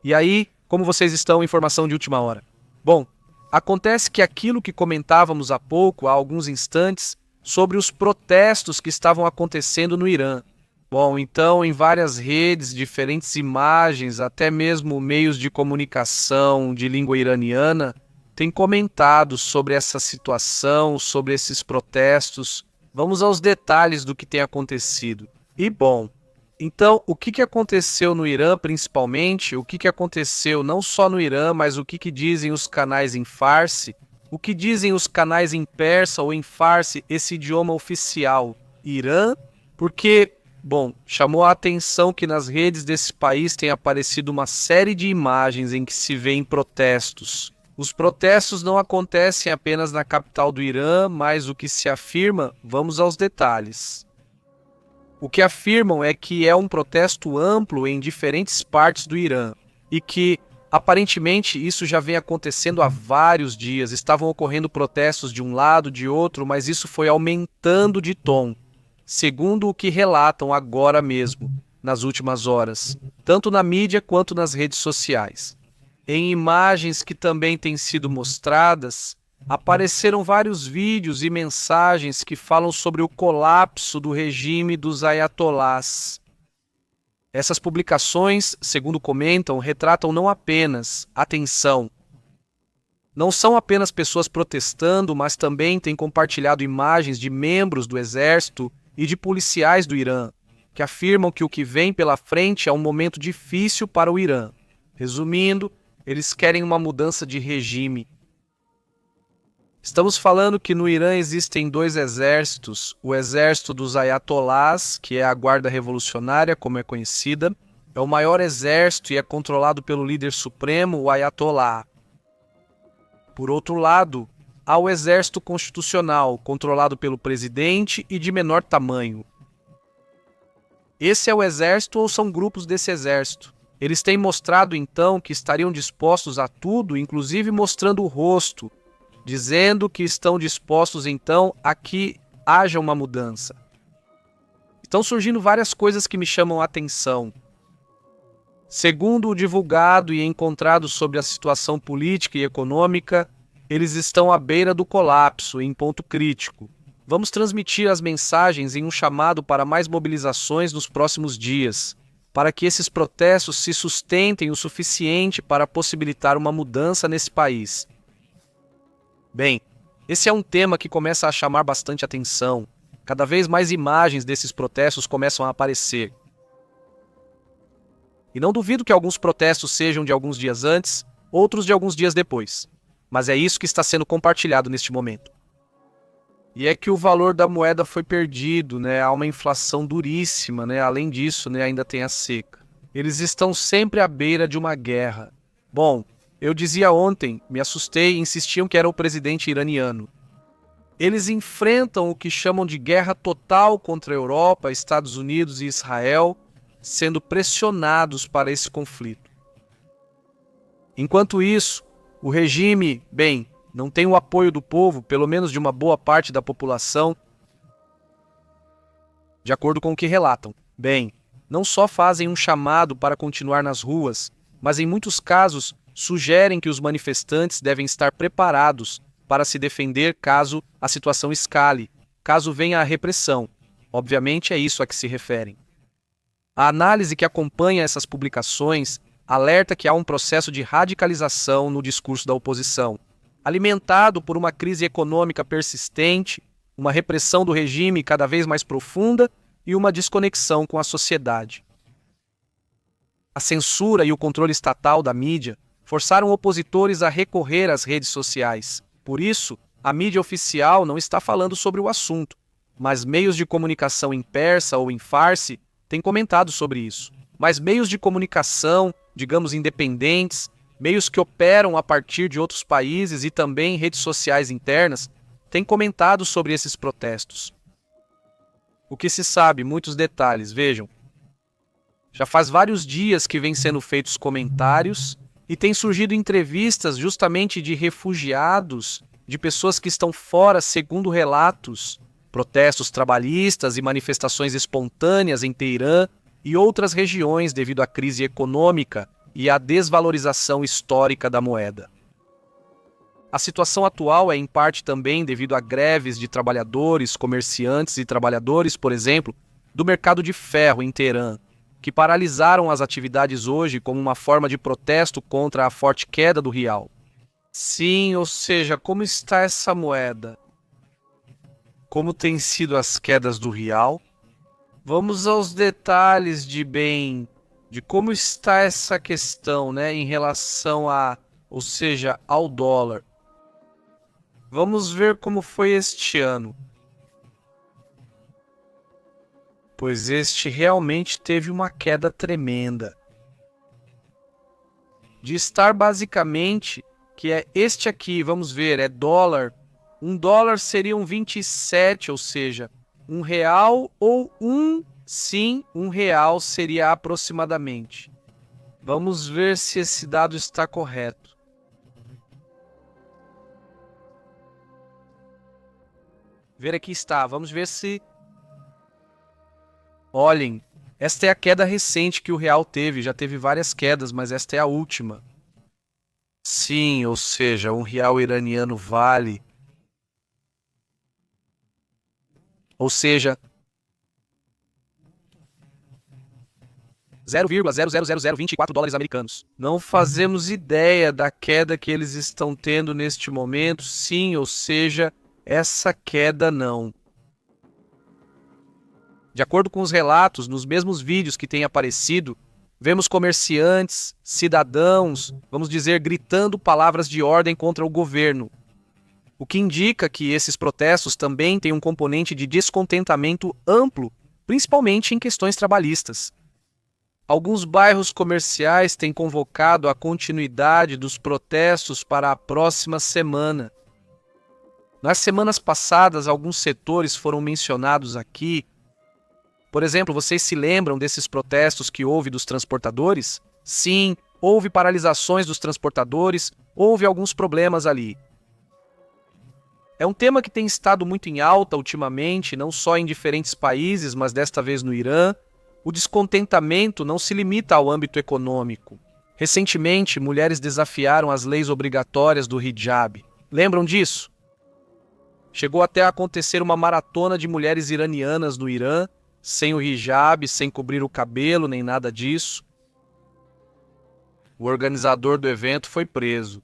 E aí, como vocês estão? Informação de última hora. Bom, acontece que aquilo que comentávamos há pouco, há alguns instantes, sobre os protestos que estavam acontecendo no Irã. Bom, então, em várias redes, diferentes imagens, até mesmo meios de comunicação de língua iraniana, têm comentado sobre essa situação, sobre esses protestos. Vamos aos detalhes do que tem acontecido. E, bom, então, o que aconteceu no Irã, principalmente, o que aconteceu não só no Irã, mas o que dizem os canais em Farsi, o que dizem os canais em persa ou em Farsi, esse idioma oficial, Irã, porque, bom, chamou a atenção que nas redes desse país tem aparecido uma série de imagens em que se vêem protestos. Os protestos não acontecem apenas na capital do Irã, mas o que se afirma, vamos aos detalhes. O que afirmam é que é um protesto amplo em diferentes partes do Irã e que, aparentemente, isso já vem acontecendo há vários dias. Estavam ocorrendo protestos de um lado, de outro, mas isso foi aumentando de tom, segundo o que relatam agora mesmo, nas últimas horas, tanto na mídia quanto nas redes sociais. Em imagens que também têm sido mostradas, apareceram vários vídeos e mensagens que falam sobre o colapso do regime dos ayatolás. Essas publicações, segundo comentam, retratam não apenas, atenção, não são apenas pessoas protestando, mas também têm compartilhado imagens de membros do exército e de policiais do Irã, que afirmam que o que vem pela frente é um momento difícil para o Irã. Resumindo, eles querem uma mudança de regime. Estamos falando que no Irã existem dois exércitos, o exército dos ayatolás, que é a guarda revolucionária, como é conhecida, é o maior exército e é controlado pelo líder supremo, o ayatolá. Por outro lado, há o exército constitucional, controlado pelo presidente e de menor tamanho. Esse é o exército ou são grupos desse exército? Eles têm mostrado então que estariam dispostos a tudo, inclusive mostrando o rosto, dizendo que estão dispostos então a que haja uma mudança. Estão surgindo várias coisas que me chamam a atenção. Segundo o divulgado e encontrado sobre a situação política e econômica, eles estão à beira do colapso, em ponto crítico. Vamos transmitir as mensagens em um chamado para mais mobilizações nos próximos dias, para que esses protestos se sustentem o suficiente para possibilitar uma mudança nesse país. Bem, esse é um tema que começa a chamar bastante atenção. Cada vez mais imagens desses protestos começam a aparecer. E não duvido que alguns protestos sejam de alguns dias antes, outros de alguns dias depois. Mas é isso que está sendo compartilhado neste momento. E é que o valor da moeda foi perdido, há uma inflação duríssima, além disso, ainda tem a seca. Eles estão sempre à beira de uma guerra. Bom, eu dizia ontem, me assustei e insistiam que era o presidente iraniano. Eles enfrentam o que chamam de guerra total contra a Europa, Estados Unidos e Israel, sendo pressionados para esse conflito. Enquanto isso, o regime, não tem o apoio do povo, pelo menos de uma boa parte da população, de acordo com o que relatam. Não só fazem um chamado para continuar nas ruas, mas em muitos casos sugerem que os manifestantes devem estar preparados para se defender caso a situação escale, caso venha a repressão. Obviamente é isso a que se referem. A análise que acompanha essas publicações alerta que há um processo de radicalização no discurso da oposição, alimentado por uma crise econômica persistente, uma repressão do regime cada vez mais profunda e uma desconexão com a sociedade. A censura e o controle estatal da mídia forçaram opositores a recorrer às redes sociais. Por isso, a mídia oficial não está falando sobre o assunto, mas meios de comunicação em persa ou em farsi têm comentado sobre isso. Mas meios de comunicação, digamos independentes, meios que operam a partir de outros países e também redes sociais internas, têm comentado sobre esses protestos. O que se sabe, muitos detalhes, vejam. Já faz vários dias que vêm sendo feitos comentários e têm surgido entrevistas justamente de refugiados, de pessoas que estão fora, segundo relatos, protestos trabalhistas e manifestações espontâneas em Teherã e outras regiões devido à crise econômica e a desvalorização histórica da moeda. A situação atual é em parte também devido a greves de trabalhadores, comerciantes e trabalhadores, por exemplo, do mercado de ferro em Teherã, que paralisaram as atividades hoje como uma forma de protesto contra a forte queda do real. Sim, ou seja, como está essa moeda? Como têm sido as quedas do real? Vamos aos detalhes de como está essa questão, né, em relação ou seja, ao dólar. Vamos ver como foi este ano. Pois este realmente teve uma queda tremenda. De estar basicamente, que é este aqui, vamos ver, é dólar. Um dólar seria um 27, ou seja, R$ 1 ou R$ 1 seria aproximadamente. Vamos ver se esse dado está correto. Ver aqui está, vamos ver se... Olhem, esta é a queda recente que o real teve, já teve várias quedas, mas esta é a última. Sim, ou seja, um real iraniano vale... Ou seja, 0,00024 dólares americanos. Não fazemos ideia da queda que eles estão tendo neste momento, sim, ou seja, essa queda não. De acordo com os relatos, nos mesmos vídeos que têm aparecido, vemos comerciantes, cidadãos, vamos dizer, gritando palavras de ordem contra o governo. O que indica que esses protestos também têm um componente de descontentamento amplo, principalmente em questões trabalhistas. Alguns bairros comerciais têm convocado a continuidade dos protestos para a próxima semana. Nas semanas passadas, alguns setores foram mencionados aqui. Por exemplo, vocês se lembram desses protestos que houve dos transportadores? Sim, houve paralisações dos transportadores, houve alguns problemas ali. É um tema que tem estado muito em alta ultimamente, não só em diferentes países, mas desta vez no Irã. O descontentamento não se limita ao âmbito econômico. Recentemente, mulheres desafiaram as leis obrigatórias do hijab. Lembram disso? Chegou até a acontecer uma maratona de mulheres iranianas no Irã, sem o hijab, sem cobrir o cabelo, nem nada disso. O organizador do evento foi preso.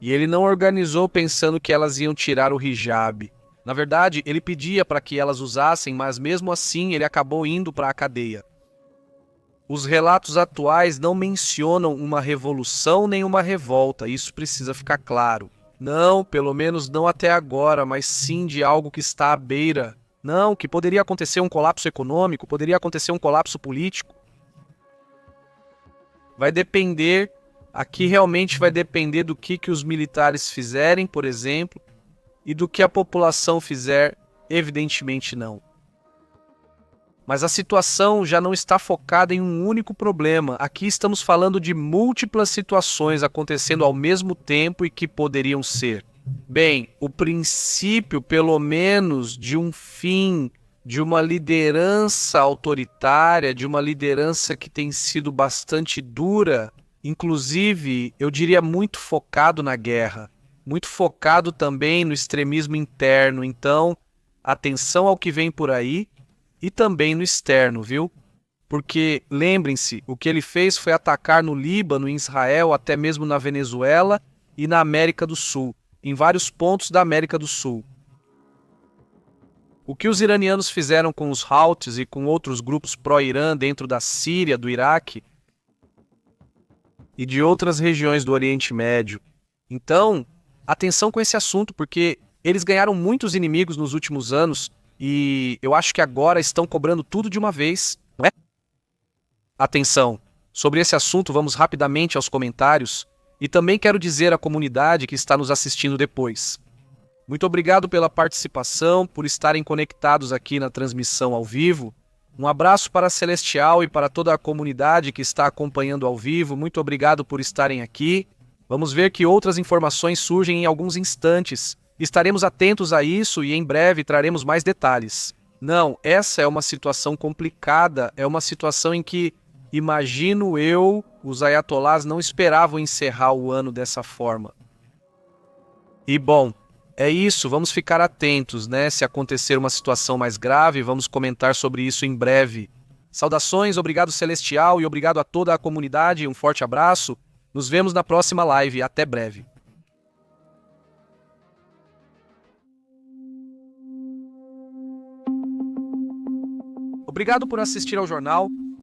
E ele não organizou pensando que elas iam tirar o hijab. Na verdade, ele pedia para que elas usassem, mas mesmo assim ele acabou indo para a cadeia. Os relatos atuais não mencionam uma revolução nem uma revolta, isso precisa ficar claro. Não, pelo menos não até agora, mas sim de algo que está à beira. Não, que poderia acontecer um colapso econômico, poderia acontecer um colapso político. Vai depender, aqui realmente vai depender do que os militares fizerem, por exemplo, e do que a população fizer, evidentemente não. Mas a situação já não está focada em um único problema. Aqui estamos falando de múltiplas situações acontecendo ao mesmo tempo e que poderiam ser. Bem, o princípio, pelo menos, de um fim, de uma liderança autoritária, de uma liderança que tem sido bastante dura, inclusive, eu diria muito focado na guerra, muito focado também no extremismo interno. Então, atenção ao que vem por aí e também no externo, viu? Porque, lembrem-se, o que ele fez foi atacar no Líbano, em Israel, até mesmo na Venezuela e na América do Sul, em vários pontos da América do Sul. O que os iranianos fizeram com os Houthis e com outros grupos pró-Irã dentro da Síria, do Iraque e de outras regiões do Oriente Médio. Então, atenção com esse assunto, porque eles ganharam muitos inimigos nos últimos anos e eu acho que agora estão cobrando tudo de uma vez, não é? Atenção, sobre esse assunto vamos rapidamente aos comentários e também quero dizer à comunidade que está nos assistindo depois. Muito obrigado pela participação, por estarem conectados aqui na transmissão ao vivo. Um abraço para a Celestial e para toda a comunidade que está acompanhando ao vivo. Muito obrigado por estarem aqui. Vamos ver que outras informações surgem em alguns instantes. Estaremos atentos a isso e em breve traremos mais detalhes. Não, essa é uma situação complicada, é uma situação em que imagino eu, os ayatolás não esperavam encerrar o ano dessa forma. E bom, é isso, vamos ficar atentos, né? Se acontecer uma situação mais grave, vamos comentar sobre isso em breve. Saudações, obrigado Celestial e obrigado a toda a comunidade, um forte abraço. Nos vemos na próxima live, até breve. Obrigado por assistir ao jornal.